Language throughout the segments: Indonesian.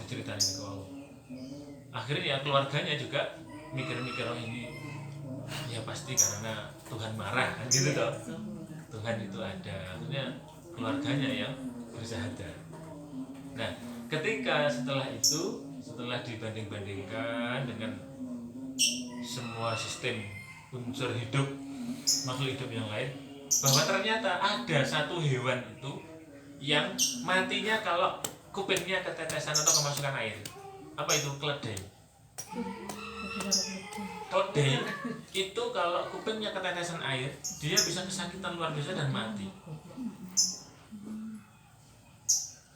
diceritain ke Allah. Akhirnya keluarganya juga mikir-mikir, oh ini ya pasti karena Tuhan marah kan gitu toh. Tuhan itu ada, akhirnya keluarganya yang bersyahadat. Nah, ketika setelah itu, setelah dibanding-bandingkan dengan semua sistem unsur hidup, makhluk hidup yang lain, bahwa ternyata ada satu hewan itu yang matinya kalau kupingnya ketetesan atau kemasukan air. Apa itu? Keledai. Keledai itu kalau kupingnya ketetesan air, dia bisa kesakitan luar biasa dan mati.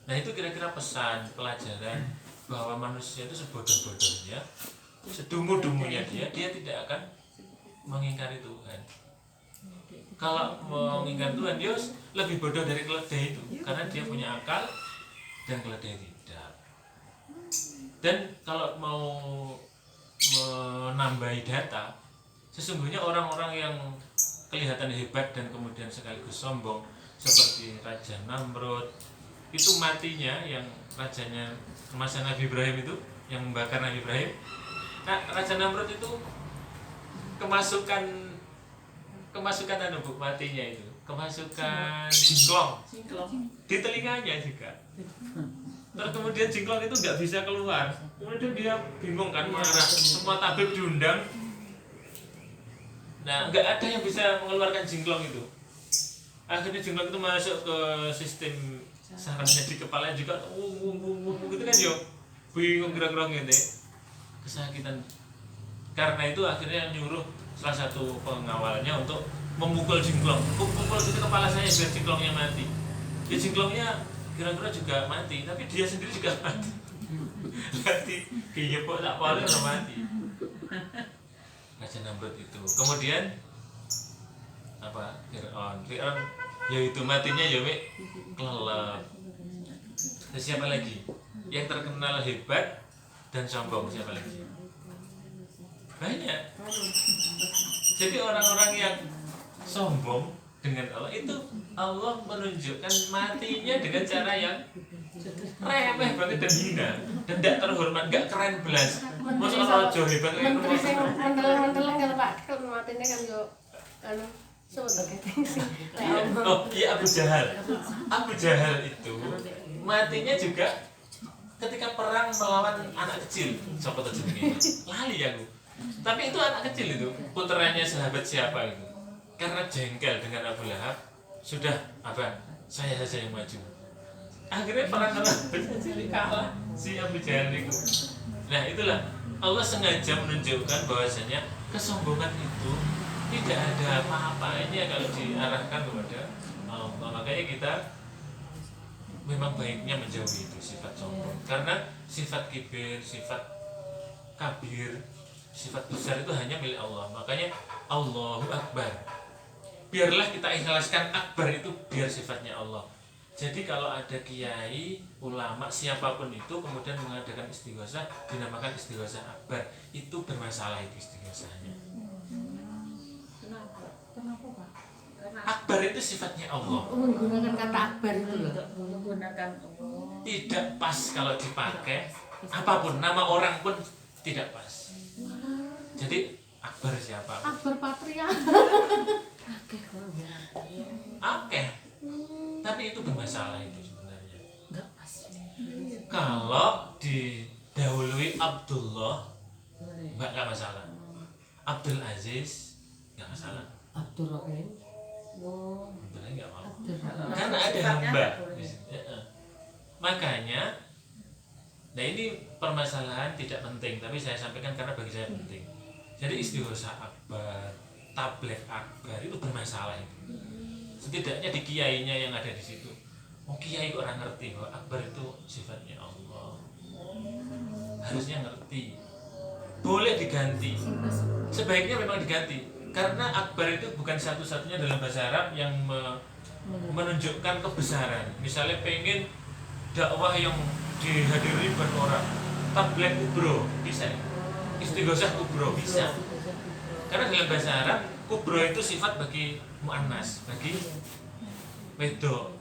Nah, itu kira-kira pesan, pelajaran bahwa manusia itu sebodoh-bodohnya, sedungu-dungunya dia tidak akan mengingkari Tuhan. Kalau mengingkari Tuhan, dia lebih bodoh dari keledai itu, karena dia punya akal dan keledai tidak. Dan kalau mau menambahi data, sesungguhnya orang-orang yang kelihatan hebat dan kemudian sekaligus sombong seperti Raja Namrud, itu matinya yang rajanya masa Nabi Ibrahim itu, yang membakar Nabi Ibrahim. Nah, Raja Namrud itu kemasukan matinya itu kemasukan jingklong di telinganya juga. Terus kemudian jingklong itu nggak bisa keluar. Kemudian dia bingung kan, marah. Semua tabib diundang. Nah, nggak ada yang bisa mengeluarkan jingklong itu. Akhirnya jingklong itu masuk ke sistem sarafnya di kepala juga, gitu kan yo, bingung gerak-gerak gitu, kesakitan. Karena itu akhirnya nyuruh salah satu pengawalnya untuk memukul jingklong, pukul gitu kepala saya biar jingklongnya mati. Ya jingklongnya kira-kira juga mati, tapi dia sendiri juga mati. Mati, kiyepok tak paling udah mati. Raja Namrud itu. Kemudian apa? Fir'aun yaitu matinya ya kelelep. Terus siapa lagi? Yang terkenal hebat dan sombong siapa lagi? Banyak. Jadi orang-orang yang sombong dengan Allah itu, Allah menunjukkan matinya dengan cara yang remeh banget dan hina dan tidak terhormat, nggak keren belas. Masa rojo hebat kayak menteri sing mendeleng kalau Pak matinya kan yo anu oh iya, Abu Jahal. Abu Jahal itu matinya juga ketika perang melawan anak kecil. Siapa tuh jenenge? Lali aku. Tapi itu anak kecil itu, putranya sahabat siapa itu? Karena jengkel dengan Abu Lahab, sudah apa? Saya saja yang maju. Akhirnya perang anak kecil kalah si Abu Jahal itu. Nah, itulah Allah sengaja menunjukkan bahwasanya kesombongan itu tidak ada apa-apanya kalau diarahkan kepada Allah. Makanya kita memang baiknya menjauhi itu sifat sombong, karena sifat kibir, sifat kabir, sifat besar itu hanya milik Allah. Makanya Allahu Akbar, biarlah kita ikhlaskan akbar itu biar sifatnya Allah. Jadi kalau ada kiai, ulama, siapapun itu kemudian mengadakan istighosah dinamakan istighosah akbar, itu bermasalah itu istighosahnya. Kenapa Pak? Akbar itu sifatnya Allah. Menggunakan kata akbar itu loh. Menggunakan Tidak pas kalau dipakai, apapun nama orang pun tidak pas. Jadi akbar siapa? Akbar Patria. Oke. Tapi itu bermasalah itu sebenarnya. enggak pas. Kalau didahului Abdullah, nggak masalah. Abdul Aziz nggak masalah. Abdurrahim. Oh, Sebenarnya nggak mau. Abdurrahim. Karena ada hamba. Makanya, nah ini permasalahan tidak penting, tapi saya sampaikan karena bagi saya penting. Jadi istighosah akbar, tabligh akbar itu bermasalah itu. Setidaknya di kiainya yang ada di situ. Oh, kiai kok orang ngerti bahwa akbar itu sifatnya Allah. Harusnya ngerti. Boleh diganti. Sebaiknya memang diganti. Karena akbar itu bukan satu-satunya dalam bahasa Arab yang menunjukkan kebesaran. Misalnya pengen dakwah yang dihadiri ribuan orang, tabligh kubro bisa, istighosah kubro bisa. Karena dalam bahasa Arab kubro itu sifat bagi muannas, bagi wedok.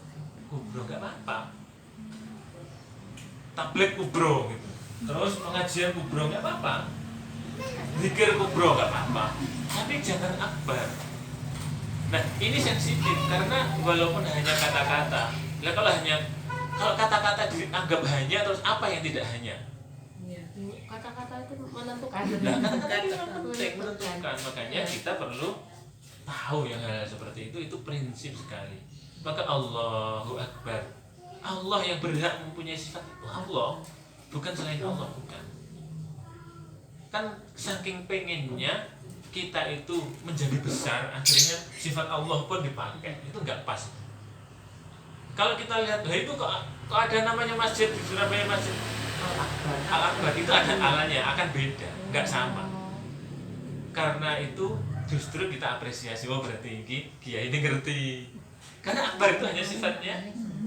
Kubro nggak apa-apa. tablet kubro gitu. Terus pengajian kubro nggak apa-apa. Zikir kubro nggak apa-apa. Tapi jangan akbar. Nah, ini sensitif karena walaupun hanya kata-kata. Nah, kalau kata-kata dianggap hanya, terus apa yang tidak hanya? Kata-kata itu menentukan. Nah, kata-kata itu penting menentukan. Makanya kita perlu tahu yang hal seperti itu prinsip sekali. Maka Allahu Akbar. Allah yang berhak mempunyai sifat itu Allah, bukan selain Allah, bukan. Kan saking pengennya kita itu menjadi besar, akhirnya sifat Allah pun dipakai. Itu nggak pas. Kalau kita lihat, lah itu kok ada namanya masjid di Surabaya, masjid Al-Akbar, itu ada alanya, akan beda, nggak sama. Karena itu justru kita apresiasi, oh berarti kiai ini ngerti. Karena akbar itu hanya sifatnya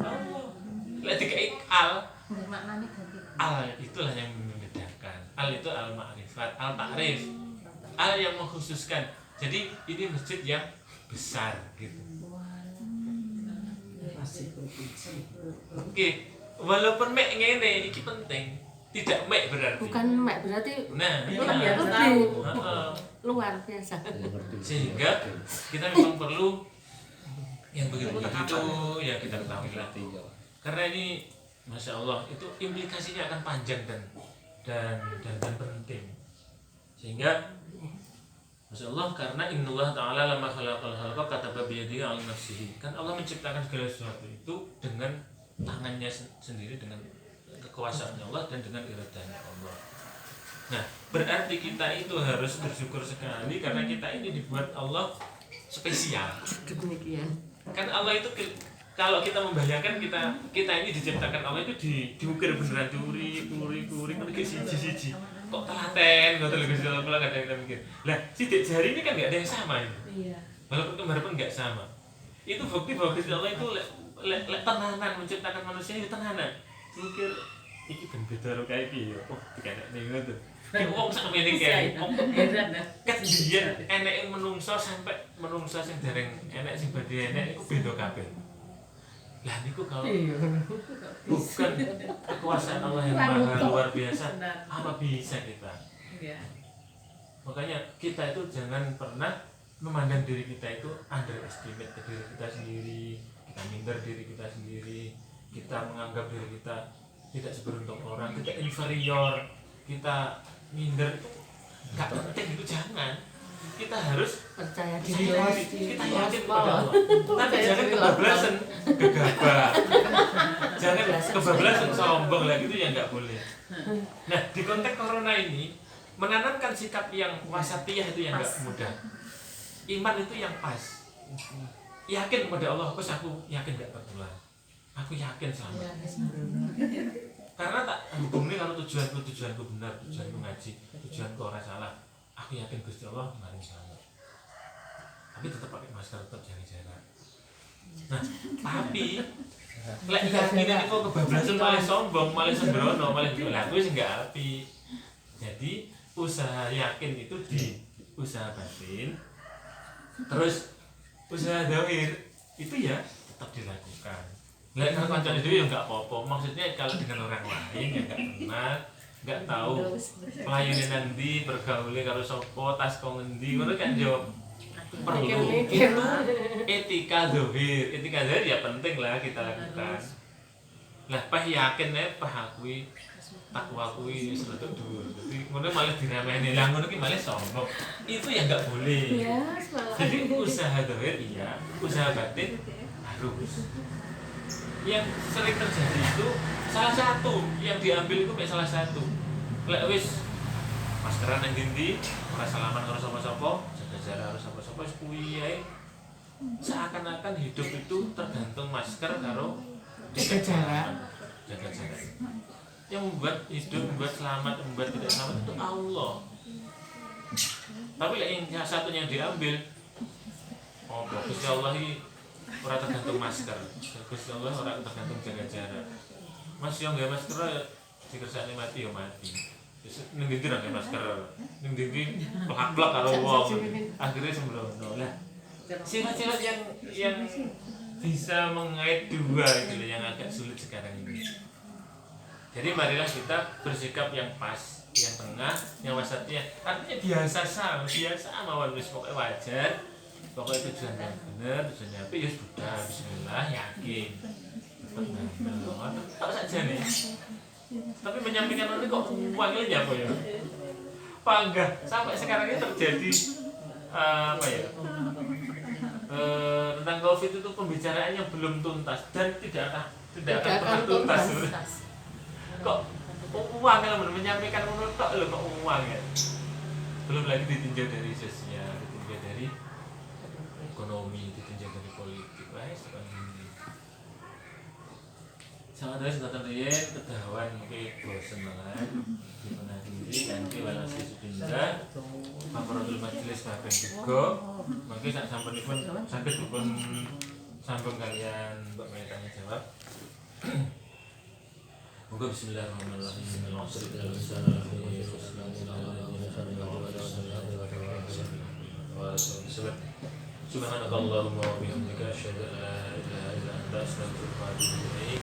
Allah. Lah dikai al itulah yang membedakan. Al itu al-ma'rifat, al-ta'rif. Al yang mengkhususkan. Jadi ini masjid yang besar gitu. Oke, walaupun mek ngene iki penting. Tidak mek berarti. Bukan mek berarti. Nah, lebih luar biasa. Sehingga kita memang perlu yang begitu-begitu ya kita ketahui lah. Karena ini Masya Allah itu implikasinya akan panjang dan penting. Sehingga Masya Allah, karena Innallah Ta'ala lama khalaqal khalqa kataba biyadihi ala nafsihi. Kan Allah menciptakan segala sesuatu itu dengan tangannya sendiri, dengan kekuasaannya Allah dan dengan iradanya Allah. Nah, berarti kita itu harus bersyukur sekali karena kita ini dibuat Allah spesial. Demikian. Kan Allah itu kalau kita membayangkan kita ini diciptakan Allah itu diukir beneran diuri kan kayak siji kok telaten nggak terlalu segala pula nggak ada yang kita mikir. Lah sidik jari ini kan nggak ada yang sama ini. Iya. Walaupun kembar pun nggak sama. Itu bukti bahwa Gusti Allah itu lek tenanan menciptakan manusia itu tenanan. Mikir iki ben beda karo kae piye ya. Oh dikanek ning ngono. Ki wong sak mene kae. Kan biyen eneke menungso sampai menungso sing dereng enek sing badhe enek iku beda kabeh. Lah niku kalau bukan kekuasaan Allah yang maha luar biasa, apa bisa kita? Makanya kita itu jangan pernah memandang diri kita itu underestimate ke diri kita sendiri, kita minder diri kita sendiri, kita menganggap diri kita tidak seberuntung orang, kita inferior, kita minder itu nggak penting, itu jangan. Kita harus Percaya diri. kita yakin kepada Allah, tapi jangan kebablasan gegabah, jangan kebablasan sombong lah, gitu ya nggak boleh. Nah di konteks corona ini menanamkan sikap yang wasatiyah itu yang nggak mudah. Iman itu yang pas, yakin kepada Allah, aku yakin nggak tertular, aku yakin selamat. Karena tak hubungnya kalau tujuanku benar, tujuanku ngaji, tujuanku orang salah. Aku yakin Gusti Allah maring selamat. Tapi tetap pakai masker, tetap jaga jarak. Nah, tapi lek yakin ini kok kebablasan malah sombong, malah sembrono, malah aku wis enggak api. Jadi usaha yakin itu di usaha batin. Terus usaha zahir itu ya tetap dilakukan. Lek kalau kancane dhewe ya enggak apa-apa. Maksudnya kalau dengan orang lain ya enggak kenal, nggak tahu pelayane nanti bergaulnya kalau sopo tas kau ngendi ngono kan yo perlu itu etika zahir ya penting lah kita lakukan lah pah yakin pah akui takwa akui sebetul dhuwur jadi ngono malah dirameni lah ngono ki malah sombong itu ya nggak boleh jadi usaha zahir iya usaha batin harus yang sering terjadi itu salah satu yang diambil itu salah satu lek wis maskeran nang ndi ora salaman karo sapa-sapa jaga jarak karo sapa-sapa wis kuwi ae seakan-akan hidup itu tergantung masker karo jaga jarak yang membuat hidup membuat selamat membuat tidak selamat itu Allah tapi lek yang satunya diambil oh Gusti Allah iki ora tergantung masker. Gusti Allah ora tergantung jaga jarak. Mas yo nggawe masker dikersane mati yo mati. Wis ning ndi ra masker. Ning ndi plak-plak karo wong. Akhirnya sembrono. Lah sifat-sifat yang bisa mengait dua itu yang agak sulit sekarang ini. Jadi marilah kita bersikap yang pas, yang tengah, yang wasatnya. Artinya biasa mawon wis pokoke wajar. Pokoknya tujuan yang bener, tujuan yang apik ya sudah, bismillah, yakin. Tak saja nih. Tapi menyampaikan ini kok uangnya apa ya? Panggah sampai sekarang ini terjadi apa ya? Tentang COVID itu pembicaraan yang belum tuntas dan tidak akan pernah tuntas. Kok uang yang menyampaikan menurut kok lo kok uang ya? Belum lagi ditinjau dari sosial, ditinjau dari ekonomi, ditinjau dari politik, sangat dari sedotan riyen kedawan mungkin bosen banget dimenangi kanthi walasi supindah Mamrotul Majelis Kaping 3 mungkin sak sampunipun saged dipun sambung kalian Mbak Maya tanya jawab. Moga bismillahirrahmanirrahim. Subhanakallahumma wa bihamdika asyhadu an la ilaha illa anta astaghfiruka wa atubu ilaik.